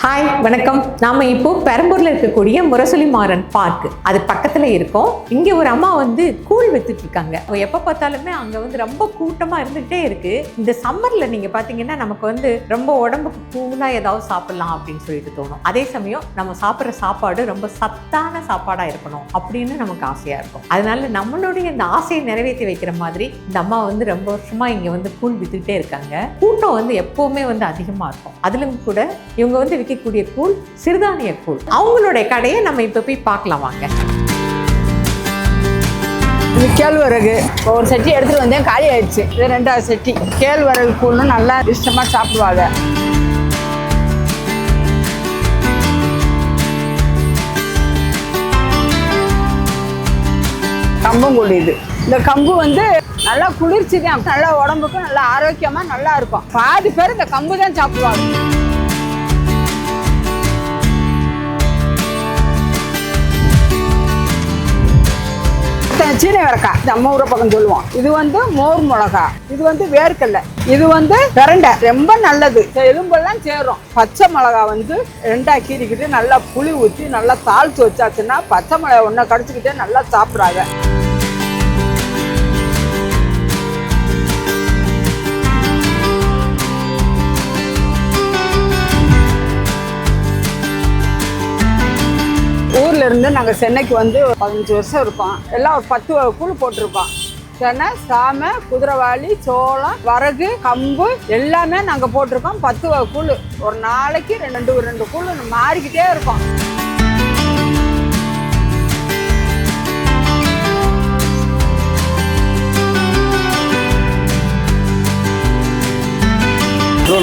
Hi வணக்கம். நாம இப்போ பெரம்பூர்ல இருக்கக்கூடிய முரசொலி மாறன் பார்க் அது பக்கத்துல இருக்கோம். இங்க ஒரு அம்மா கூழ் வித்துட்டு இருக்காங்க. எப்ப பார்த்தாலுமே அங்க ரொம்ப கூட்டமா இருந்துகிட்டே இருக்கு. இந்த சம்மர்ல நீங்க பாத்தீங்கன்னா நமக்கு ரொம்ப உடம்புக்கு கூலா ஏதாவது சாப்பிடலாம் அப்படின்னு சொல்லிட்டு தோணும். அதே சமயம் நம்ம சாப்பிட்ற சாப்பாடு ரொம்ப சத்தான சாப்பாடா இருக்கணும் அப்படின்னு நமக்கு ஆசையா இருக்கும். அதனால நம்மளுடைய இந்த ஆசையை நிறைவேற்றி வைக்கிற மாதிரி இந்த அம்மா ரொம்ப வருஷமா இங்க கூழ் வித்துக்கிட்டே இருக்காங்க. கூட்டம் எப்பவுமே அதிகமா இருக்கும். அதுலயும் கூட இவங்க விற்கக்கூடிய கூழ் சிறுதானிய கூழ். அவங்களுடைய கடையை நம்ம இப்ப போய் பார்க்கலாம் வாங்க. இது கேழ்வரகு ஒரு சட்டி எடுத்துட்டு வந்தேன், காலி ஆயிடுச்சு. இது ரெண்டாவது சட்டி. கேழ்வரகு கூழ்னு நல்லா இஷ்டமா சாப்பிடுவாங்க. கம்பங்கூழ் இது. இந்த கம்பு நல்லா குளிர்ச்சி தான், நல்லா உடம்புக்கும் நல்லா ஆரோக்கியமா நல்லா இருக்கும். பாதி பேர் இந்த கம்பு தான் சாப்பிடுவாங்க. சீனை வரக்காய், நம்ம ஊரை பக்கம் சொல்லுவோம். இது மோர் மிளகா, இது வேர்க்கடலை, இது பிரண்டை, ரொம்ப நல்லது. எலும்பெல்லாம் சேரும். பச்சை மிளகா ரெண்டா கீறிக்கிட்டு நல்லா புளி ஊற்றி நல்லா தாளிச்சு வச்சாச்சுன்னா பச்சை மிளகா ஒன்றை கடிச்சுக்கிட்டே நல்லா சாப்பிட்றாங்க. ஊர்ல இருந்து நாங்கள் சென்னைக்கு 15 வருஷம் இருக்கோம். எல்லாம் ஒரு 10 கூழ் போட்டிருக்கோம். சென்னை, சாமை, குதிரைவாளி, சோளம், வரகு, கம்பு எல்லாமே நாங்கள் போட்டிருக்கோம். 10 கூழ். ஒரு நாளைக்கு ரெண்டு கூழ் மாறிக்கிட்டே இருக்கோம்.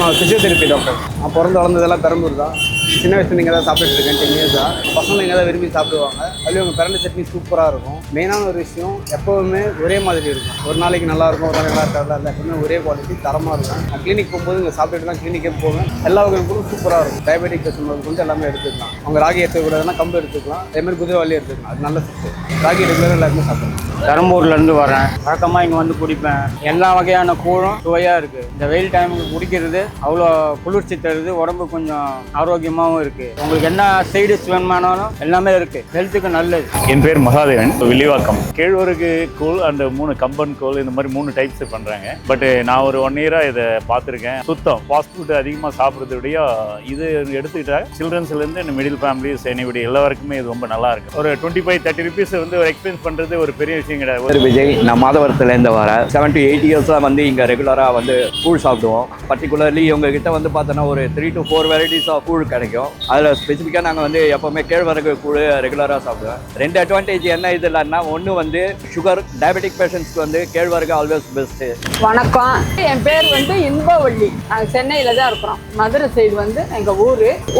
நான் ஃபிசியோதெரப்பி டாக்டர். நான் பிறந்து வளர்ந்ததெல்லாம் பெரம்பூர் தான். சின்ன வயசுல இங்கே தான் சாப்பிட்டுட்டு இருக்கேன். 10 years தான். பசங்க இங்கே தான் விரும்பி சாப்பிடுவாங்க. அதுலேயும் உங்கள் பிரண்டை சட்னி சூப்பராக இருக்கும். மெயினான ஒரு விஷயம், எப்போவுமே ஒரே மாதிரி இருக்கும். ஒரு நாளைக்கு நல்லா இருக்கும், ஒரு நாளைக்கு நல்லா இருக்காது. இல்லை, எப்பவுமே ஒரே குவாலிட்டி தரமாக இருக்கும். நான் கிளினிக் போகும்போது இங்கே சாப்பிட்டுட்டு தான் கிளினிக்கே போவேன். எல்லா வகையும் கூட சூப்பராக இருக்கும். டயபெட்டிக் பேஷண்ட் எல்லாமே எடுத்துக்கலாம். அவங்க ராகி எடுத்துக்கூடாதுன்னா கம்பு எடுத்துக்கலாம். அதேமாதிரி குதிரைவாளி எடுத்துக்கலாம். அது நல்ல சத்து. ராகி ரெகுலராக எல்லாருமே சாப்பிடலாம். பெரம்பூர்லேருந்து வரேன். வழக்கமாக இங்கே குடிப்பேன். எல்லா வகையான கூழும் சுவையாக இருக்குது. இந்த வெயில் டைமுக்கு குடிக்கிறது அவ்வளோ குளிர்ச்சி தருது. உடம்பு கொஞ்சம் ஆரோக்கியமாகவும் இருக்குது. உங்களுக்கு என்ன சைடிஷ் வேணுமானாலும் எல்லாமே இருக்குது. ஹெல்த்துக்கு நல்லது. என் பேர் மகாதேவன், வில்லிவாக்கம். கேழ்வரகு கூழ் அண்ட் 3 கம்பன் கூழ், இந்த மாதிரி 3 டைப்ஸ் பண்ணுறாங்க. பட் நான் ஒரு 1 year இதை பார்த்துருக்கேன். சுத்தம் ஃபாஸ்ட் ஃபுட் அதிகமாக சாப்பிட்றத விட இது எடுத்துக்கிட்டா சில்ட்ரன்ஸ்லேருந்து மிடில் ஃபேமிலிஸ் எனிபடி எல்லாருக்குமே இது ரொம்ப நல்லா இருக்கு. ஒரு 25-30 rupees ஒரு எக்ஸ்பென்ஸ் பண்ணுறது ஒரு பெரிய விஷயம் கிடையாது. விஜய், நான் மாதவரத்துலேருந்து வரேன். 7 to 8 years இங்கே ரெகுலராக கூழ் சாப்பிடுவோம். பர்டிகுலர்லி உங்ககிட்ட பார்த்தோன்னா ஒரு 3 to 4 varieties ஆஃப் கூழ் கிடைக்கும். அதில் ஸ்பெசிஃபிக்காக நாங்கள் எப்போவுமே கேழ்வரகு கூழ் ரெகுலராக சாப்பிடுவேன். 2 advantage என்ன இதுலன்னா, ஒன்று சுகர் டயபெட்டிக் பேஷண்ட்ஸ்க்கு கேழ்வரகு ஆல்வேஸ் பெஸ்ட்டு. வணக்கம், என் பேர் இன்பவள்ளி. நாங்கள் சென்னையில் தான் இருக்கிறோம். மதுரை சைடு எங்கள்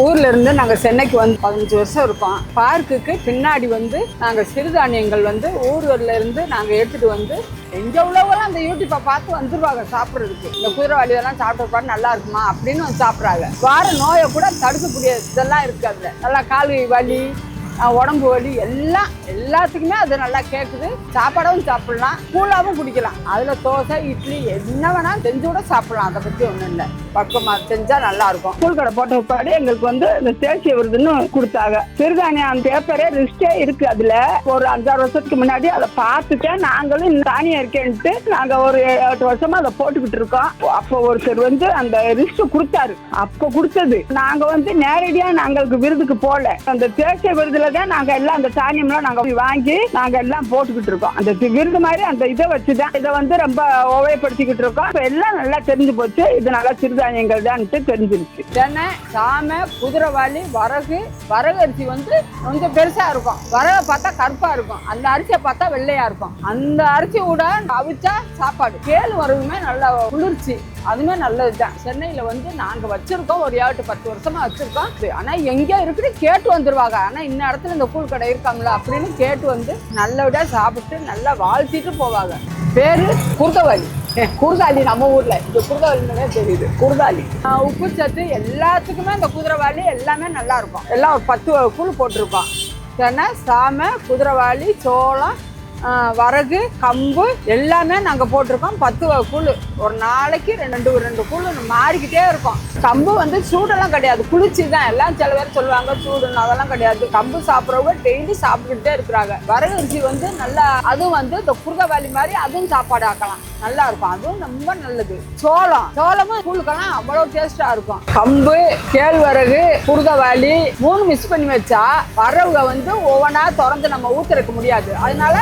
ஊர்ல இருந்து நாங்கள் சென்னைக்கு 15 வருஷம் இருக்கோம். பார்க்குக்கு பின்னாடி நாங்கள் சிறுதானியங்கள் ஊர்ல இருந்து நாங்கள் எடுத்துட்டு எங்க உள்ளவங்களாம் அந்த யூடியூப்பை பார்த்து வந்துருவாங்க சாப்பிட்றதுக்கு. இந்த குதிரைவாளி எல்லாம் சாப்பிட்டு நல்லா இருக்குமா அப்படின்னு சாப்பிட்றாங்க. வார நோயை கூட தடுக்கக்கூடிய இதெல்லாம் இருக்கு. அதுல நல்லா கால் வலி, உடம்பு வலி எல்லாத்துக்குமே அது நல்லா கேட்குது. சாப்பாடும் சாப்பிடலாம், கூழாவும் குடிக்கலாம். அதுல தோசை, இட்லி என்ன வேணா செஞ்சு கூட சாப்பிடலாம். அதை பற்றி ஒன்றும் இல்லை. பக்கமா செஞ்சா நல்லா இருக்கும். கூழ் கடை போட்ட பிற்பாடு எங்களுக்கு இந்த தேசிய விருதுன்னு கொடுத்தாங்க. சிறுதானியம் பேப்பரே லிஸ்டே இருக்கு. அதுல ஒரு 5-6 வருஷத்துக்கு முன்னாடி அதை பார்த்துட்டு நாங்களும் இந்த தானியம் இருக்கேன்ட்டு நாங்க ஒரு 8 வருஷமா அதை போட்டுக்கிட்டு இருக்கோம். அப்போ ஒருத்தர் அந்த லிஸ்ட் கொடுத்தாரு. அப்போ கொடுத்தது நாங்க நேரடியா நாங்களுக்கு விருதுக்கு போல. அந்த தேசிய விருதுல தான் நாங்க எல்லாம் அந்த தானியம்லாம் நாங்க வாங்கி நாங்க எல்லாம் போட்டுக்கிட்டு இருக்கோம். அந்த விருது மாதிரி அந்த இதை வச்சுதான் இதை ரொம்ப உபயோகப்படுத்திக்கிட்டு இருக்கோம். இப்ப எல்லாம் நல்லா தெரிஞ்சு போச்சு. இது நல்லா சிறுதானியங்கள் தான் தெரிஞ்சிருச்சு. தென்னை, சாமை, குதிரைவாளி, வரகு அரிசி கொஞ்சம் பெருசா இருக்கும். வரகை பார்த்தா கருப்பா இருக்கும். அந்த அரிசியை பார்த்தா வெள்ளையா இருக்கும். அந்த அரிசி கூட அவிச்சா சாப்பாடு. கேழ்வரகுமே நல்ல குளிர்ச்சி, அதுவுமே நல்லதுதான். சென்னையில நாங்க வச்சிருக்கோம். ஒரு 7-10 வருஷமா வச்சிருக்கோம். ஆனா எங்க இருக்குது கேட்டு வந்துருவாங்க. ஆனா இந்த இடத்துல இந்த கூழ் கடை இருக்காங்களா அப்படின்னு கேட்டு நல்லபடியா சாப்பிட்டு நல்லா வாழ்த்திட்டு போவாங்க. பேரு குருதவாளி. குருதாளி நம்ம ஊர்ல இந்த குருதாளின்னு தெரியுது. குருதாளி உப்பு சத்து எல்லாத்துக்குமே இந்த குதிரைவாளி எல்லாமே நல்லா இருக்கும். எல்லாம் ஒரு 10 கூழ் போட்டிருக்கோம். தென்னை, சாமை, குதிரைவாளி, சோளம், வரகு, கம்பு எல்லாமே நாங்கள் போட்டிருக்கோம். 10 வகை கூழ் ஒரு நாளைக்கு ரெண்டு கூழ் மாறிக்கிட்டே இருக்கும். கம்பு வந்து சூடெல்லாம் கிடையாது, குளிர்ச்சி தான். எல்லாம் சில பேர் சொல்லுவாங்க சூடுன்னு, அதெல்லாம் கிடையாது. கம்பு சாப்பிட்றவங்க டெய்லி சாப்பிட்டுக்கிட்டே இருக்கிறாங்க. வரகு அரிசி வந்து நல்லா, அதுவும் வந்து இந்த குருதவாளி மாதிரி அதுவும் சாப்பாடு ஆக்கலாம், நல்லா இருக்கும். அதுவும் ரொம்ப நல்லது. சோளமும் கூழுக்கெல்லாம் அவ்வளோ டேஸ்டா இருக்கும். கம்பு, கேழ்வரகு, குருதவாளி 3 மிக்ஸ் பண்ணி வச்சா வரவுக வந்து ஒவ்வொன்றா திறந்து நம்ம ஊற்றுறக்க முடியாது. அதனால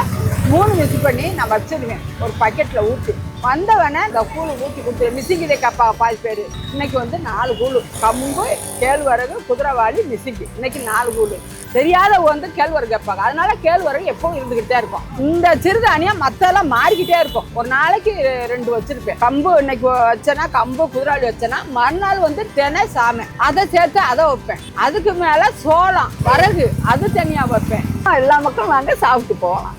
3 மிக்ஸ் பண்ணி நான் வச்சிருவேன் ஒரு பக்கெட்டில் ஊற்றி. வந்தவனே இந்த கூழ் ஊற்றி கொடுத்துரு. மிசிங்கிதே கப்பா பாதி பேர். இன்னைக்கு வந்து 4 கூழ், கம்பு, கேழ்வரகு, குதிரைவாளி, மிசிங்கி. இன்னைக்கு 4 கூழ். தெரியாதவங்க வந்து கேழ்வரகு கேட்பாங்க, அதனால கேழ்வரகு எப்பவும் இருந்துகிட்டே இருக்கும். இந்த சிறுதானியம் மற்றெல்லாம் மாறிக்கிட்டே இருக்கும். ஒரு நாளைக்கு 2 வச்சிருப்பேன். கம்பு இன்னைக்கு வச்சேன்னா கம்பு, குதிரைவாளி வச்சேன்னா மறுநாள் வந்து தினை, சாமை அதை சேர்த்து அதை வைப்பேன். அதுக்கு மேலே சோளம், வரகு அது தனியாக வைப்பேன். எல்லா மக்களும் வாங்க சாப்பிட்டு போகலாம்.